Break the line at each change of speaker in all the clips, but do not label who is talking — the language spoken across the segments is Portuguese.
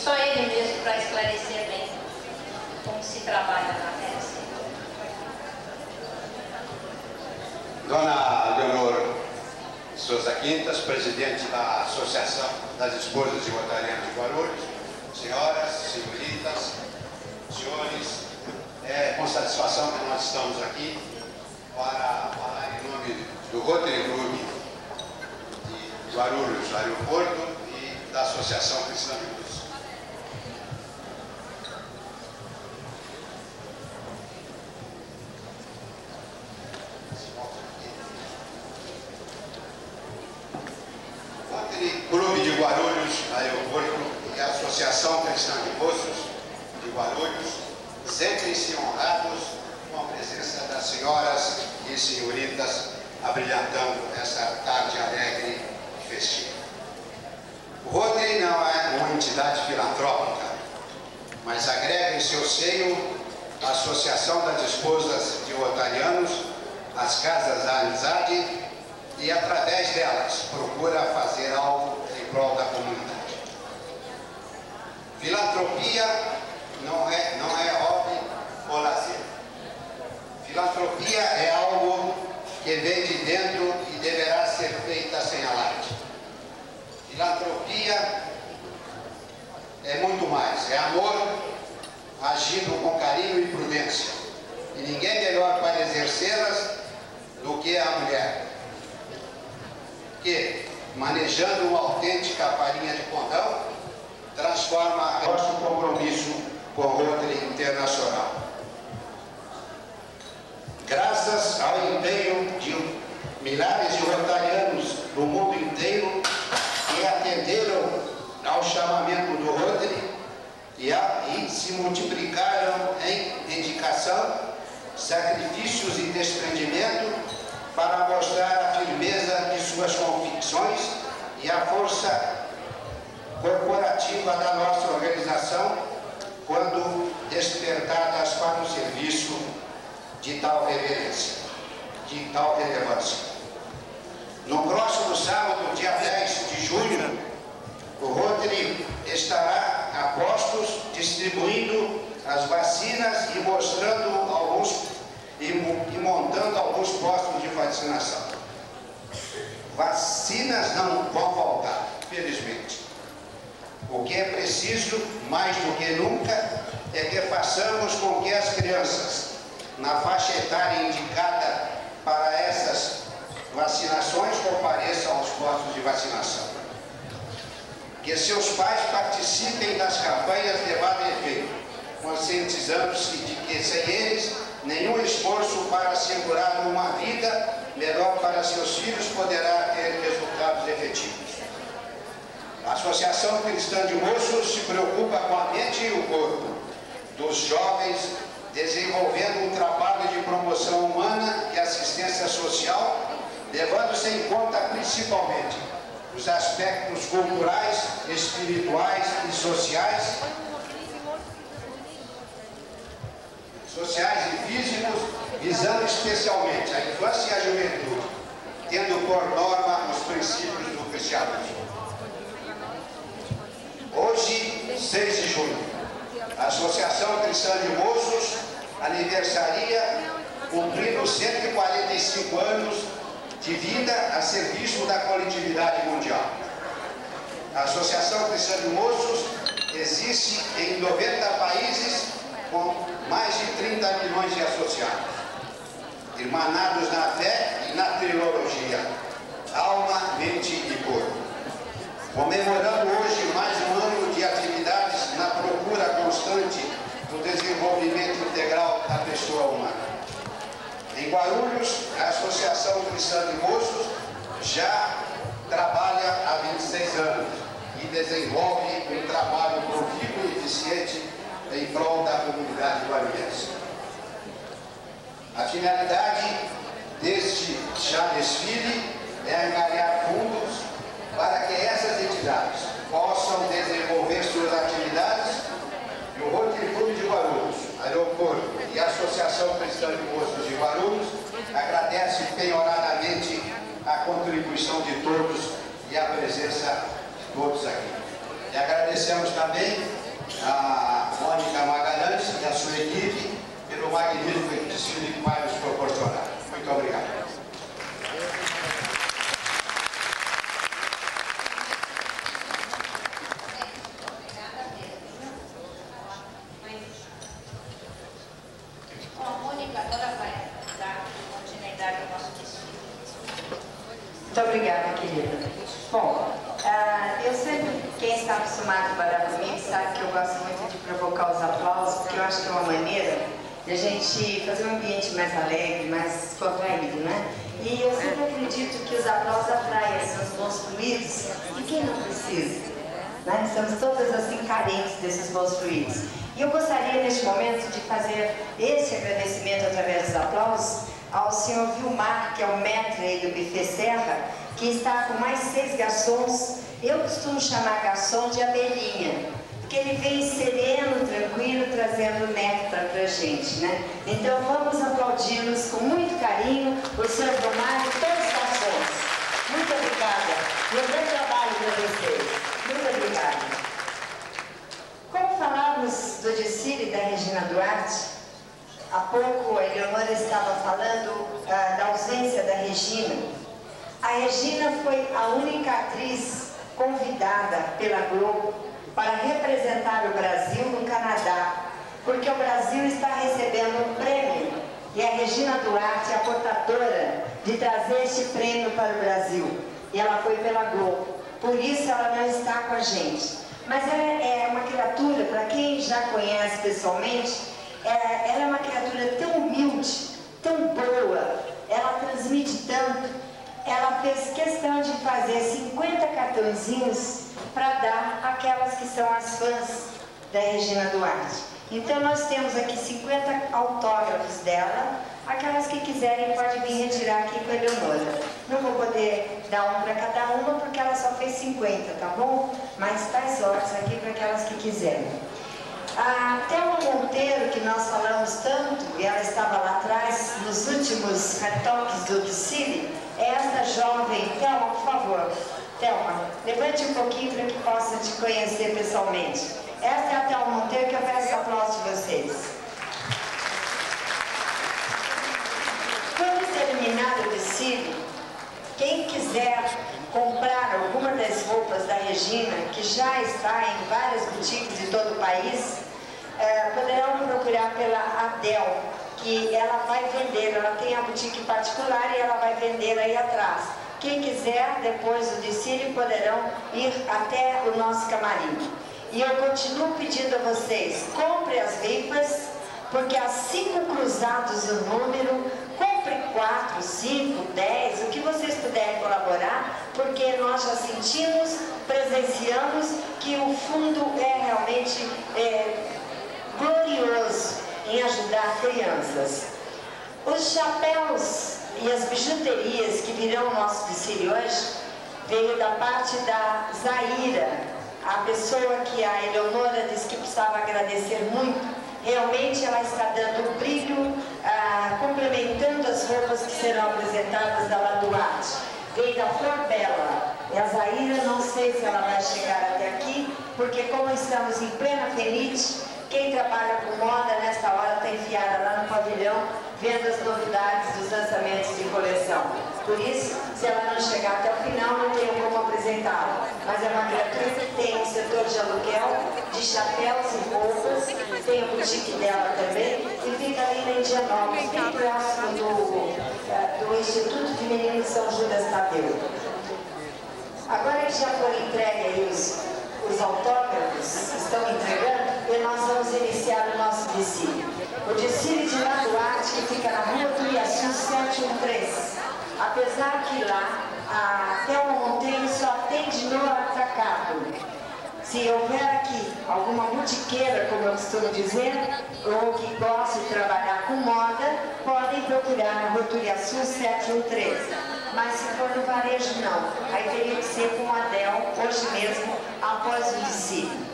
só ele mesmo para esclarecer bem como se trabalha na RC.
Dona Leonor Souza Quintas, presidente da Associação das Esposas de Rotarianos de Guarulhos, senhoras, senhoritas, senhores, é com satisfação que nós estamos aqui para falar em nome do Rotary Club de Guarulhos, Aeroporto e da Associação Cristã de Luz. O Rotary Clube de Guarulhos, Aeroporto e a Associação Cristã de Poços de Guarulhos sentem-se honrados com a presença das senhoras e senhoritas abrilhantando essa tarde alegre e festiva. O Rotary não é uma entidade filantrópica, mas agrega em seu seio a Associação das Esposas de Rotarianos, as Casas da Amizade, e através delas procura fazer algo em prol da comunidade. Filantropia não é hobby ou lazer. Filantropia é algo que vem de dentro e deverá ser feita sem alarde. Filantropia é muito mais, é amor agindo com carinho e prudência. E ninguém melhor para exercê-las do que a mulher, que, manejando uma autêntica farinha de condão, transforma nosso compromisso com o Rotary Internacional. Graças ao empenho de milhares de rotarianos do mundo inteiro que atenderam ao chamamento do Rotary e se multiplicaram em dedicação, sacrifícios e desprendimento para mostrar a firmeza de suas convicções e a força corporativa da nossa organização quando despertadas para o serviço de tal reverência, de tal relevância. No próximo sábado, dia 10 de junho, o Rotary estará a postos distribuindo as vacinas e montando alguns postos de vacinação. Vacinas não vão faltar, felizmente. O que é preciso, mais do que nunca, é que façamos com que as crianças, na faixa etária indicada para essas vacinações, compareçam aos postos de vacinação. Que seus pais participem das campanhas levadas a efeito, conscientizando-se de que sem eles, nenhum esforço para assegurar uma vida melhor para seus filhos poderá ter resultados efetivos. A Associação Cristã de Moços se preocupa com a mente e o corpo dos jovens, desenvolvendo um trabalho de promoção humana e assistência social, levando-se em conta principalmente os aspectos culturais, espirituais e sociais e físicos, visando especialmente a infância e a juventude, tendo por norma os princípios do cristianismo. Hoje, 6 de junho, a Associação Cristã de Moços aniversaria, cumprindo 145 anos de vida a serviço da coletividade mundial. A Associação Cristã de Moços existe em 90 países com mais de 30 milhões de associados, irmanados na fé e na trilogia, alma, mente e corpo. Comemorando hoje mais um ano de atividades na procura constante do desenvolvimento integral da pessoa humana. Em Guarulhos, a Associação Cristã de Moços já trabalha há 26 anos e desenvolve um trabalho profícuo e eficiente em prol da comunidade guarulhense. A finalidade deste chá desfile é angariar fundos para que essas entidades possam desenvolver suas atividades e o Rotary Clube de Guarulhos, Aeroporto e a Associação Cristã de Moços de Guarulhos agradece penhoradamente a contribuição de todos e a presença de todos aqui. E agradecemos também a Mônica Magalhães e a sua equipe pelo magnífico desfile que vai nos proporcionar. Muito obrigado.
Muito obrigada, querida. Bom, eu sempre, quem está acostumado a trabalhar comigo, sabe que eu gosto muito de provocar os aplausos, porque eu acho que é uma maneira de a gente fazer um ambiente mais alegre, mais contraído, né? E eu sempre acredito que os aplausos atraem os bons fluidos e quem não precisa, né? Estamos todas assim carentes desses bons fluidos. E eu gostaria neste momento de fazer esse agradecimento através dos aplausos ao senhor Vilmar, que é o maître aí do Buffet Serra, que está com mais 6 garçons. Eu costumo chamar garçom de abelhinha, porque ele vem sereno, tranquilo, trazendo néctar para a gente, né? Então vamos aplaudi-los com muito carinho, o senhor Vilmar e todos os garçons. Muito obrigada. E um bom trabalho para vocês. Muito obrigada. Como falávamos do desfile da Regina Duarte, há pouco a Eleonora estava falando da ausência da Regina. A Regina foi a única atriz convidada pela Globo para representar o Brasil no Canadá, porque o Brasil está recebendo um prêmio e a Regina Duarte é a portadora de trazer este prêmio para o Brasil. E ela foi pela Globo, por isso ela não está com a gente. Mas ela é uma criatura, para quem já conhece pessoalmente, ela é uma criatura tão humilde, tão boa, ela transmite tanto. Ela fez questão de fazer 50 cartõezinhos para dar àquelas que são as fãs da Regina Duarte. Então nós temos aqui 50 autógrafos dela, aquelas que quiserem podem vir retirar aqui com a Eleonora. Não vou poder dar um para cada uma porque ela só fez 50, tá bom? Mas tais lotes aqui para aquelas que quiserem. A Thelma Monteiro, que nós falamos tanto, e ela estava lá atrás, nos últimos retoques do desfile, é essa jovem. Thelma, por favor. Thelma, levante um pouquinho para que possa te conhecer pessoalmente. Essa é a Thelma Monteiro, que eu peço aplausos de vocês. Quando terminar o desfile, quem quiser comprar alguma das roupas da Regina, que já está em várias boutiques de todo o país, poderão procurar pela Adel, que ela vai vender. Ela tem a boutique particular e ela vai vender aí atrás. Quem quiser, depois do desfile, poderão ir até o nosso camarim. E eu continuo pedindo a vocês, compre as rifas, porque há 5 cruzados o número, compre 4, 5, 10, o que vocês puderem colaborar, porque nós já sentimos, presenciamos que o fundo é realmente glorioso em ajudar crianças. Os chapéus e as bijuterias que virão ao nosso desfile hoje veio da parte da Zaira, a pessoa que a Eleonora disse que precisava agradecer muito. Realmente ela está dando brilho, complementando as roupas que serão apresentadas da La Duarte. Veio da Flor Bela. E a Zaira, não sei se ela vai chegar até aqui, porque como estamos em plena Fenite, quem trabalha com moda nesta hora está enfiada lá no pavilhão, vendo as novidades dos lançamentos de coleção. Por isso, se ela não chegar até o final, não tenho como apresentá-la. Mas é uma criatura que tem um setor de aluguel, de chapéus e roupas, tem a boutique dela também, e fica ali na Indianópolis, bem próximo do Instituto de Meninos São Judas Tadeu. Agora que já foram entregues os autógrafos, estão entregando, e nós vamos iniciar o nosso desfile. O desfile de La Duarte, que fica na Rua Turiaçu 713. Apesar que lá a Thelma Monteiro só atende no atacado. Se houver aqui alguma boutiqueira, como eu costumo dizer, ou que gosta de trabalhar com moda, podem procurar na Rua Turiaçu 713. Mas se for no varejo, não. Aí teria que ser com a Adel, hoje mesmo, após o desfile.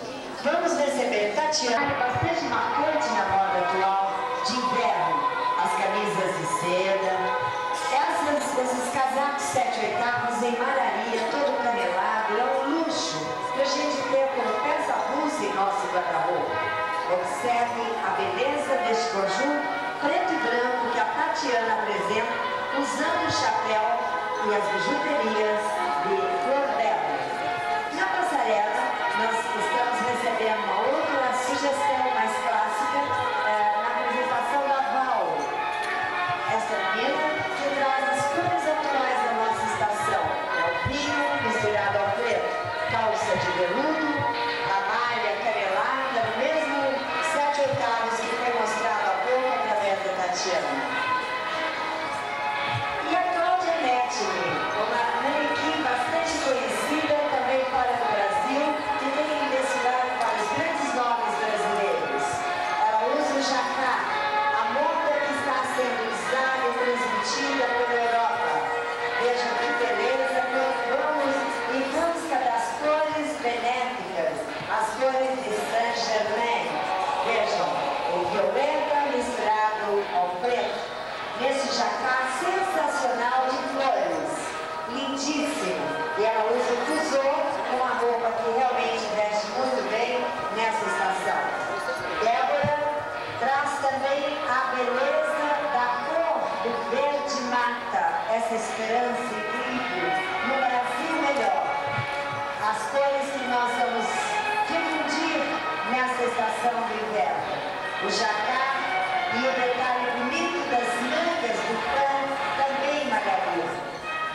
Vamos receber Tatiana, bastante marcante na moda atual, de inverno. As camisas de seda, esses casacos 7/8 em malharia, todo canelado, é um luxo para a gente ter como beleza deste conjunto preto e branco que a Tatiana apresenta, usando o chapéu e as bijuterias de Flor Bela. Na passarela, nós estamos recebendo uma outra sugestão mais clássica na apresentação da Val. Essa menina que traz as cores atuais da nossa estação. É o vinho misturado ao preto, calça de veludo, a malha canelada, no mesmo 7/8 que foi mostrado há pouco através da Tatiana. E a Cláudia Nettini, uma manequim bastante conhecida também fora do Brasil, que tem desfilado para os grandes nomes brasileiros. Ela usa o jacá, a moda que está sendo usada e transmitida pela Europa. Vejam que beleza, vamos em busca das cores benéficas, as cores de Saint-Germain. Vejam, o violeta misturado ao preto, nesse jacá sensacional de flores, lindíssimo. E ela usa o fuseau, uma roupa que realmente veste muito bem nessa estação. Débora traz também a beleza da cor do verde mata, essa esperança incrível no Brasil melhor. As cores que nós vamos difundir nessa estação do inverno. O jacá e o detalhe bonito das mangas do pano também magariza.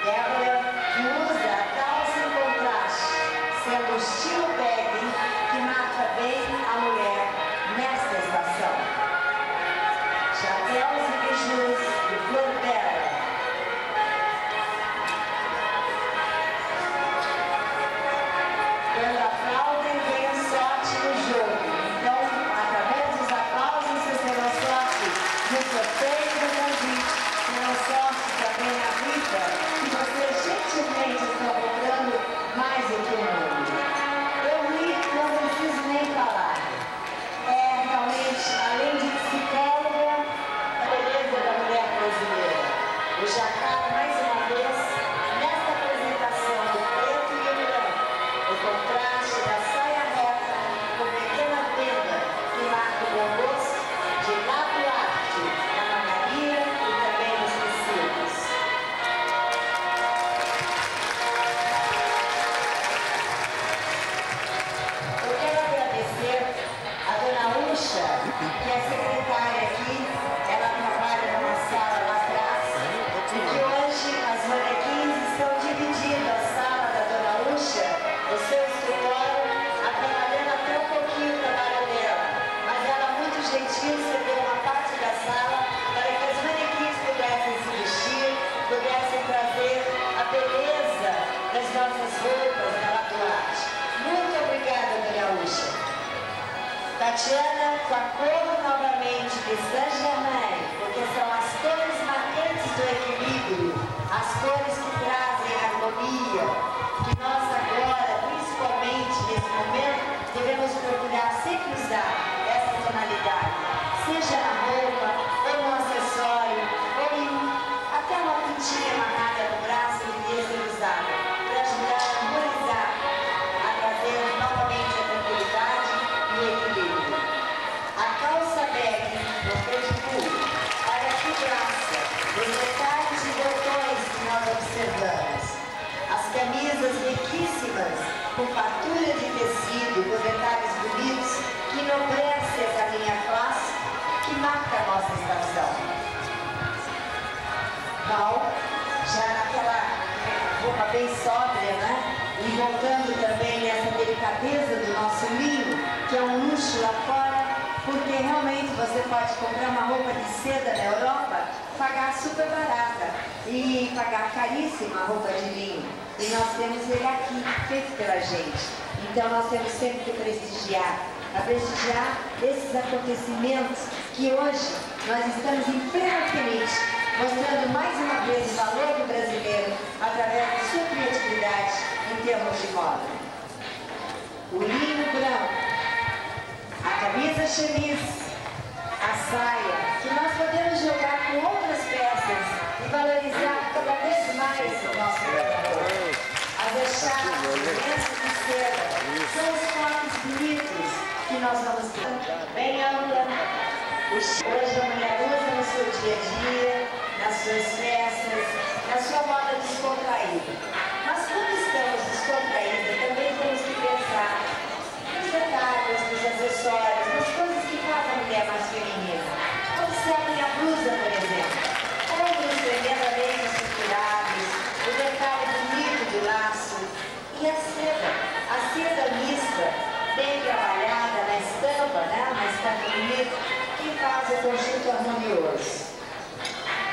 Débora que usa a calça em contraste, sendo o estilo bag que marca bem a mulher nesta estação. Chapéus e bijus de Flor Bela. Quando aplaudem, vem a sorte no jogo. Então, através dos aplausos, vocês terão sorte no sorteio do convite. Terão sorte também na vida, que vocês gentilmente estão comprando mais do que o mundo. Eu ri, não preciso nem falar. É realmente, além de psicóloga, a beleza da mulher brasileira. O jacá, mais uma vez, nesta apresentação do preto e o branco, o contraste da saia reta com pequena venda que marca o bom gosto de lado arte na mangaria e também nos tecidos. Eu quero agradecer a dona Ucha, que é secretária aqui, ela trabalha numa sala lá atrás, e que hoje as manequins estão dividindo a sala da dona Ucha, o seu escritório, atrapalhando até um pouquinho o trabalho dela. Mas ela, muito gentil, cedeu uma parte da sala para que as manequins pudessem se vestir, pudessem trazer a beleza das nossas roupas da Lato Arte. Muito obrigada, dona Ucha. Tatiana, com a cor novamente de Saint-Germain, porque são as cores marcantes do equilíbrio, as cores que trazem harmonia, que nós agora, principalmente nesse momento, devemos procurar sempre usar essa tonalidade, seja na roupa, ou no acessório, ou em até uma pintinha amarrada no braço que devia ser usada, para ajudar a harmonizar, a trazer novamente a tranquilidade e o equilíbrio. A calça bag no pedicure, olha que graça, os detalhes e botões que nós observamos. As camisas riquíssimas, com fartura de tecido, com detalhes bonitos, que enobrece essa linha clássica que marca a nossa estação. Val, já naquela roupa bem sóbria, né? E voltando também nessa delicadeza do nosso linho, que é um luxo lá fora, porque realmente você pode comprar uma roupa de seda na Europa, pagar super barata e pagar caríssima a roupa de linho. E nós temos ele aqui, feito pela gente. Então nós temos sempre que prestigiar esses acontecimentos que hoje nós estamos em pleno feliz, mostrando mais uma vez o valor do brasileiro através de sua criatividade em termos de moda. O linho branco, a camisa chemise, a saia, que nós podemos jogar com outras peças e valorizar cada vez mais o nosso trabalho. As echadas, lenços de seda, são os cortes bonitos que nós vamos ter. Bem ampla, Hoje a mulher usa no seu dia a dia, nas suas festas, na sua moda descontraída. Mas quando estamos descontraídos, também temos que pensar nos detalhes, nos acessórios, nas coisas que fazem a mulher mais feminina. Observem a blusa, por exemplo. Ombros tremendamente estruturados, o detalhe bonito do laço e a seda mista, bem trabalhada na estampa, né? Uma estampa bonita, que faz o conjunto harmonioso.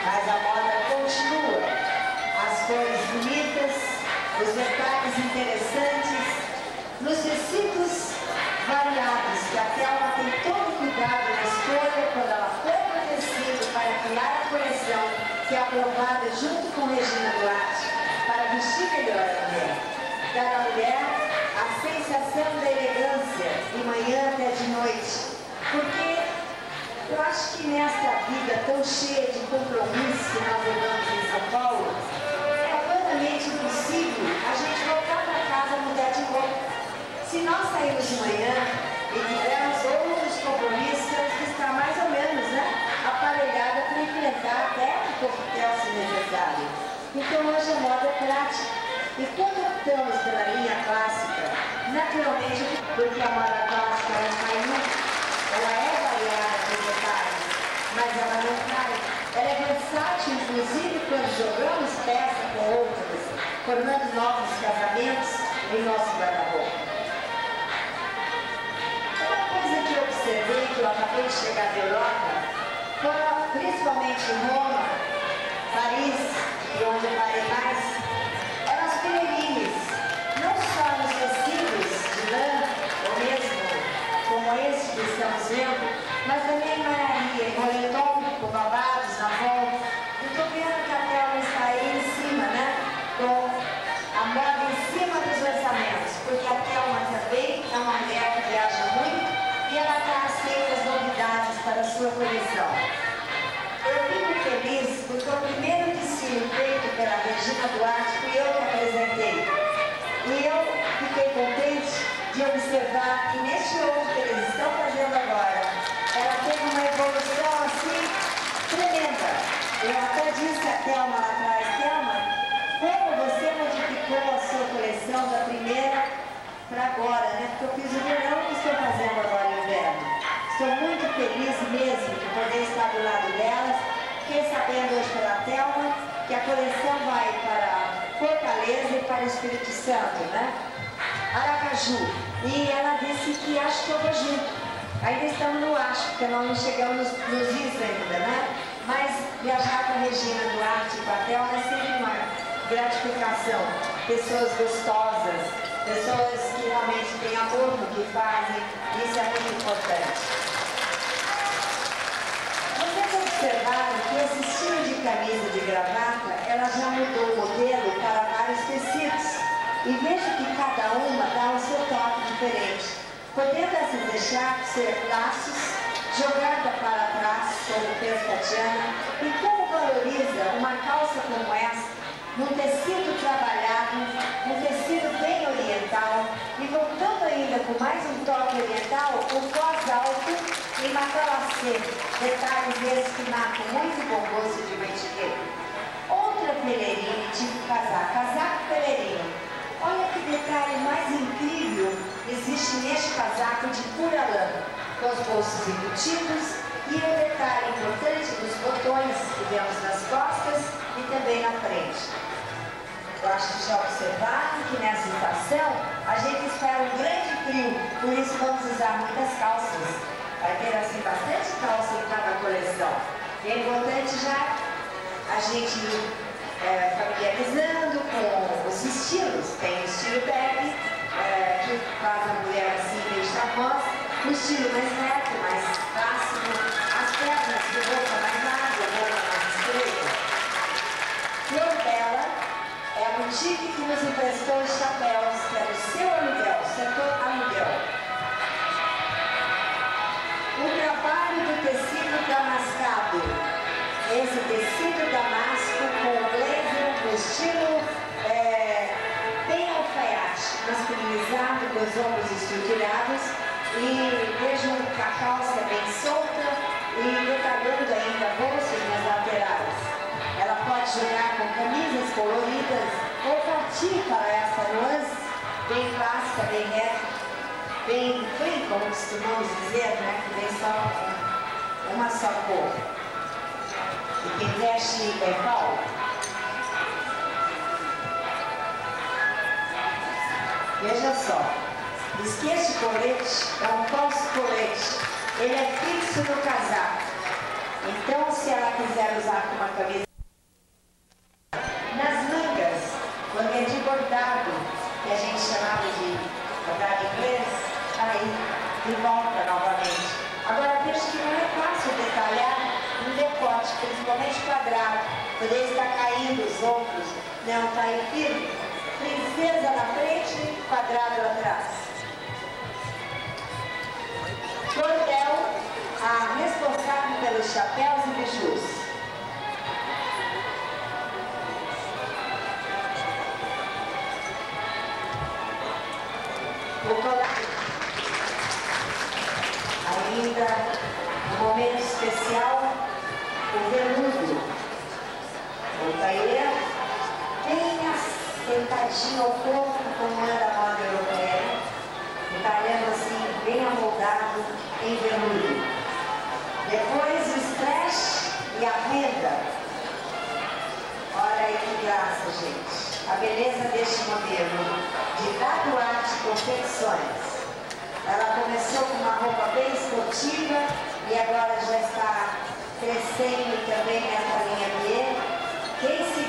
Mas a moda continua. As cores bonitas, os detalhes interessantes, nos tecidos variados, que a Thelma tem todo cuidado na escolha quando ela compra o tecido para criar a coleção que é aprovada junto com Regina Duarte para vestir melhor a mulher. Dar à mulher a sensação da elegância de manhã até de noite. Porque eu acho que nesta vida tão cheia de compromissos que nós levamos em São Paulo, é plenamente impossível a gente voltar para casa e mudar de roupa. Se nós sairmos de manhã e tivermos outros compromissos, temos que estar mais ou menos, né, aparelhada para enfrentar até o coquetel se necessário. Então hoje a moda é prática. E quando optamos pela linha clássica, naturalmente, porque a moda clássica é caiu, ela é variada por detalhes, mas ela não cai. Ela é versátil, inclusive, quando jogamos peça com outras, formando novos casamentos em nosso guarda-roupa. Uma coisa que eu observei, que eu acabei de chegar da Europa, foram principalmente em Roma, Paris, e onde eu parei mais, eram as pelerines, não só nos tecidos de lã, ou mesmo como esse que estamos vendo, mas também em Maria, em moletom, com babados na mão. Eu estou vendo que a Thelma está aí em cima, né? Com a moda em cima dos lançamentos, porque a Thelma também é uma mulher que viaja muito e ela traz sempre as novidades para a sua coleção. Eu fico feliz porque o primeiro desfile feito pela Regina Duarte fui eu que apresentei. E eu fiquei contente de observar que neste outro que eles estão fazendo agora, ela teve uma evolução assim tremenda. Eu até disse a Thelma lá atrás, Thelma, como você modificou a sua coleção da primeira para agora, né? Porque eu fiz o verão e estou fazendo agora o inverno. Estou muito feliz mesmo de poder estar do lado delas. Fiquei sabendo hoje pela Thelma que a coleção vai para Fortaleza e para o Espírito Santo, né? Aracaju. E ela disse que acho que eu vou junto. Ainda estamos no acho, porque nós não chegamos nos dias ainda, né? Mas viajar com a Regina Duarte e com a Thelma é sempre uma gratificação. Pessoas gostosas, pessoas que realmente têm amor no que fazem. Isso é muito importante. Vocês observaram que esse estilo de camisa de gravata, ela já mudou o modelo para vários tecidos. E vejo que cada uma dá o seu toque diferente, podendo essas deixar de ser laços, jogada para trás, como fez Tatiana, e como valoriza uma calça como essa, num tecido trabalhado, num tecido bem oriental, e voltando ainda com mais um toque oriental, o cós alto e matalassê, detalhes esses que marcam muito bom gosto de uma etiqueta. Outra pelerine tipo casaco pelerine. Olha que detalhe mais incrível existe neste casaco de pura lã, com os bolsos embutidos e o detalhe importante dos botões que vemos nas costas e também na frente. Eu acho que já observaram que nessa estação a gente espera um grande frio, por isso vamos usar muitas calças. Vai ter assim bastante calça em cada coleção. E é importante já a gente familiarizando com os estilos. Tem o estilo bag, que faz a mulher assim meio charmosa, o estilo mais reto, mais clássico, as pernas de roupa mais larga, roupa mais estreita. Flor Bela é a boutique que nos emprestou os chapéus, que é do seu aluguel, setor aluguel. O trabalho do tecido damascado. Esse tecido damasco com blazer no estilo bem alfaiate, masculinizado, com os ombros estruturados, e vejam que a calça é bem solta, e detalhando ainda bolsos nas laterais. Ela pode jogar com camisas coloridas ou partir para essa nuance bem clássica, bem reta, bem clean, como costumamos dizer, né? Que vem só uma só cor. E quem veste é Paulo. Veja só, diz que este colete é um falso colete. Ele é fixo no casaco. Então, se ela quiser usar com uma camisa nas mangas, quando é de bordado, que a gente chamava de bordado inglês, aí, de volta novamente. Agora, veja que não é fácil detalhar um decote, principalmente quadrado, quando ele está caindo os ombros, não está aí firme. Princesa na frente, quadrado atrás. Cordel, a responsável pelos chapéus e bijus. O colar. Ainda, um momento especial, o veludo. O tailleur, bem sentadinho ao corpo, como anda a moda europeia, italiano assim, bem amoldado em veludo. Depois o stretch e a renda. Olha aí que graça, gente. A beleza deste modelo de Daduarte Confecções. Ela começou com uma roupa bem esportiva e agora já está crescendo também nessa linha B. Quem se...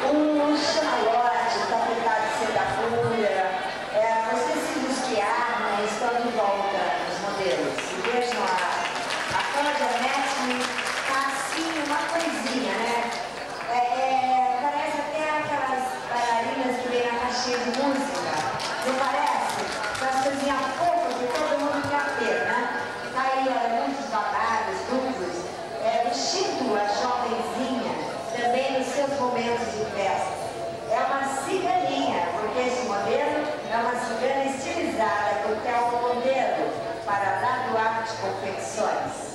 O xalote, o tapetado de seda pura, os tecidos que armam estão de volta nos modelos. E vejam a Cláudia Metni, tá assim, uma coisinha, né? Parece até aquelas bailarinas que vêm na caixinha de música, não parece? Aquelas coisinhas fofas que todo mundo quer ter, né? Tá aí, olha, muitos babados, duplos, vestindo a jovenzinha também nos seus momentos de festa. É uma ciganinha, porque esse modelo é uma cigana estilizada por Thelma Monteiro para Daduarte Confecções.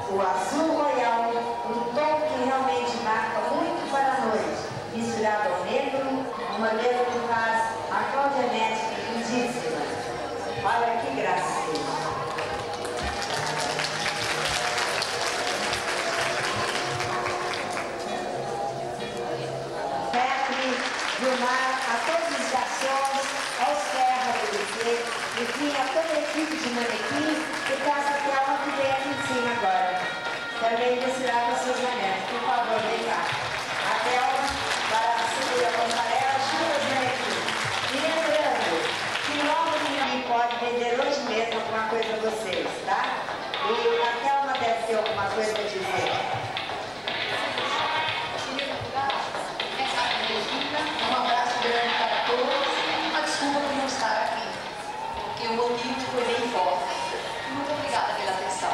O azul royal, um tom que realmente marca muito para a noite, misturado ao negro, um modelo que faz a Cláudia Metni lindíssima. Olha que gracinha. Filmar a todos os garçons, aos ferros do buffet, enfim, a toda a equipe de manequins e traz a Thelma que vem aqui em cima agora. Também desfilar os seus anéis. Por favor, vem cá. A Thelma, para segurar a passarela, ajuda os manequins. E lembrando que logo ninguém pode vender hoje mesmo alguma coisa a vocês, tá? E a Thelma deve ter alguma coisa a dizer.
O motivo foi bem forte. Muito obrigada pela atenção.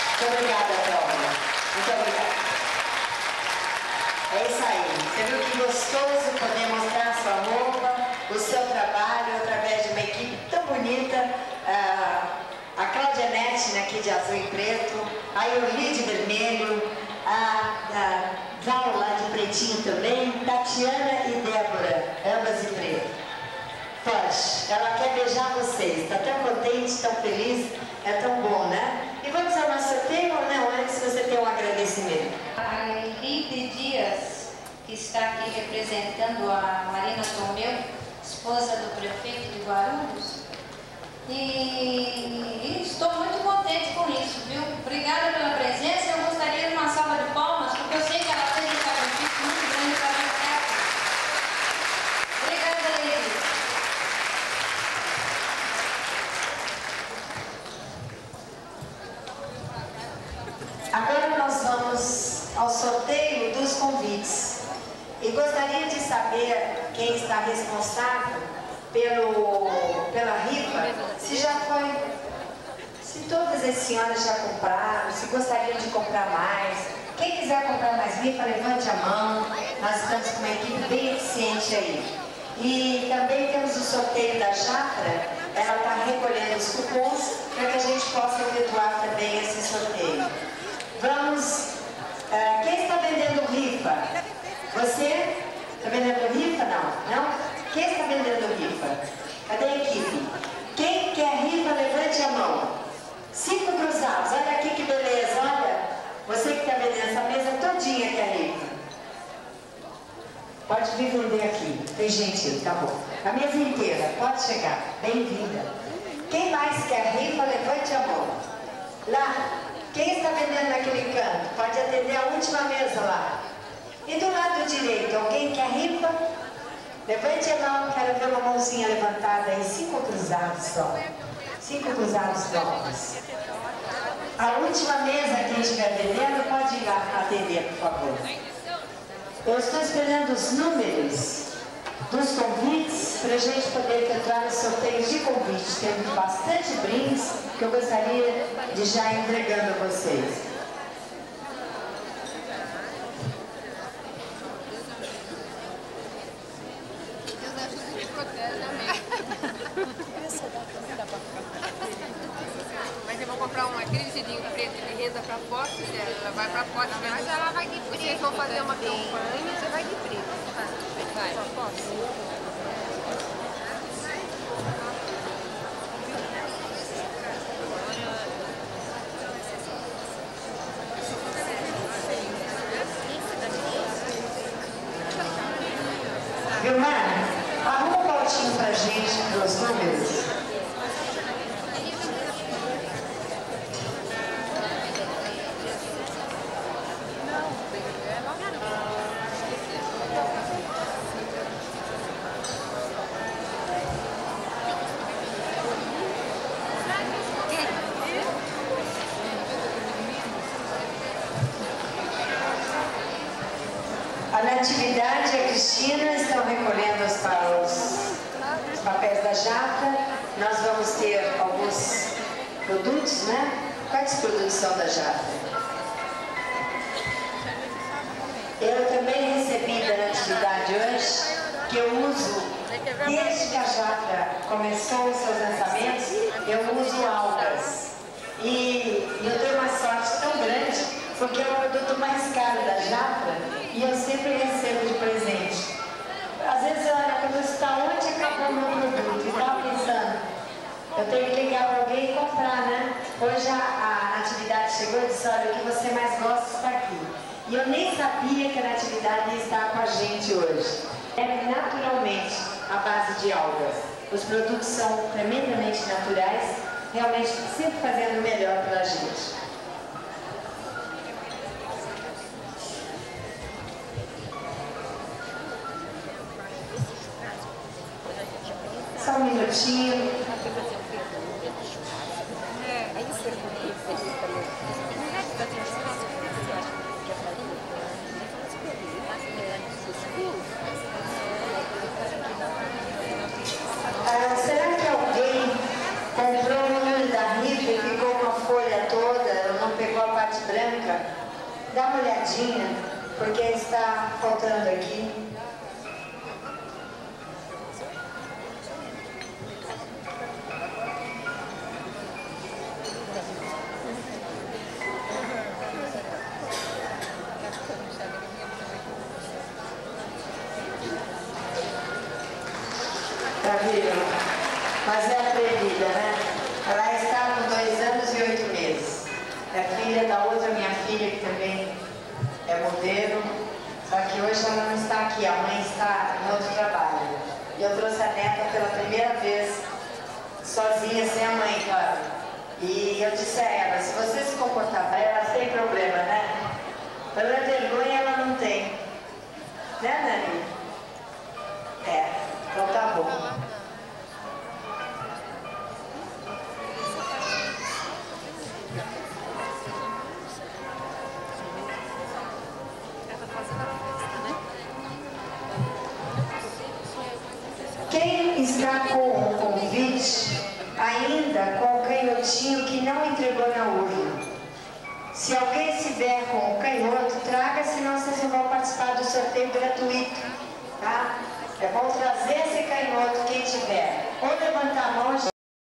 Muito obrigada, Thelma. Muito obrigada. É isso aí. Você viu que gostoso poder mostrar a sua roupa, o seu trabalho, através de uma equipe tão bonita. A Cláudia Metni aqui de azul e preto, a Ioli de vermelho, a Val lá de pretinho também, Tatiana e Débora, ambas de preto. Pode, ela quer beijar vocês, está tão contente, tão feliz, é tão bom, né? E vamos ao nosso sorteio ou não? Antes você tem um agradecimento.
A Henrique Dias, que está aqui representando a Marina Tomeu, esposa do prefeito de Guarulhos, e estou muito contente com isso, viu? Obrigada pela presença, eu gostaria de uma salva de palmas, porque eu sei que ela fez um sacrifício muito grande para dar certo. Obrigada, Henrique.
Agora nós vamos ao sorteio dos convites. E gostaria de saber quem está responsável pela rifa, se já foi, se todas as senhoras já compraram, se gostariam de comprar mais. Quem quiser comprar mais rifa, levante a mão. Nós estamos com uma equipe bem eficiente aí. E também temos o sorteio da Jafra. Ela está recolhendo os cupons para que a gente possa efetuar também esse sorteio. Vamos... quem está vendendo rifa? Você? Está vendendo rifa? Não? Não? Quem está vendendo rifa? Cadê a equipe? Quem quer rifa, levante a mão. 5 cruzados. Olha aqui que beleza, olha. Você que está vendendo essa mesa todinha quer rifa. Pode vir vender aqui. Tem gente, tá bom. A mesa inteira, pode chegar. Bem-vinda. Quem mais quer rifa, levante a mão. Lá, quem está vendendo naquele canto? Pode atender a última mesa lá. E do lado direito, alguém quer rifa? Levante a mão, quero ver uma mãozinha levantada aí. 5 cruzados só. 5 cruzados novos. A última mesa, quem estiver vendendo, pode ir lá atender, por favor. Eu estou esperando os números dos convites para a gente poder entrar nos sorteios de convite. Temos bastante brindes que eu gostaria de já ir entregando a vocês.
Mas eu vou comprar uma vestidinho preto de renda para foto, ela vai para foto, mas ela vai de preto. Vocês vão fazer uma campanha, você vai de preto. Vai. Só posso.
Vilmar, arruma um pautinho pra gente dos números. A Natividade e a Cristina estão recolhendo os papéis da Jafra. Nós vamos ter alguns produtos, né? Quais produtos são da Jafra? Eu também recebi da Natividade hoje, que eu uso, desde que a Jafra começou os seus lançamentos, eu uso algas. E eu tenho uma sorte tão grande, porque é o produto mais caro da Jafra. E eu sempre recebo de presente. Às vezes, olha, quando você está onde acabou o meu produto, e estava pensando, eu tenho que ligar para alguém e comprar, né? Hoje a Natividade chegou e disse, olha, o que você mais gosta está aqui. E eu nem sabia que a Natividade ia estar com a gente hoje. É naturalmente a base de algas. Os produtos são tremendamente naturais, realmente sempre fazendo o melhor pela gente. Só um minutinho. Será que alguém comprou o número da rifa e ficou com a folha toda, não pegou a parte branca? Dá uma olhadinha, porque está faltando aqui. Tá vendo? Mas é atrevida, né? Ela está com 2 anos e 8 meses. É filha da outra minha filha, que também é modelo. Só que hoje ela não está aqui, a mãe está em outro trabalho. E eu trouxe a neta pela primeira vez, sozinha, sem a mãe, claro. E eu disse a ela, se você se comportar para ela, sem problema, né? Pela vergonha ela não tem. Né, Nani? É, então tá bom. Quem está com o convite, ainda com o canhotinho que não entregou na urna? Se alguém estiver com o canhoto, traga, senão vocês não vão participar do sorteio gratuito, tá? É bom trazer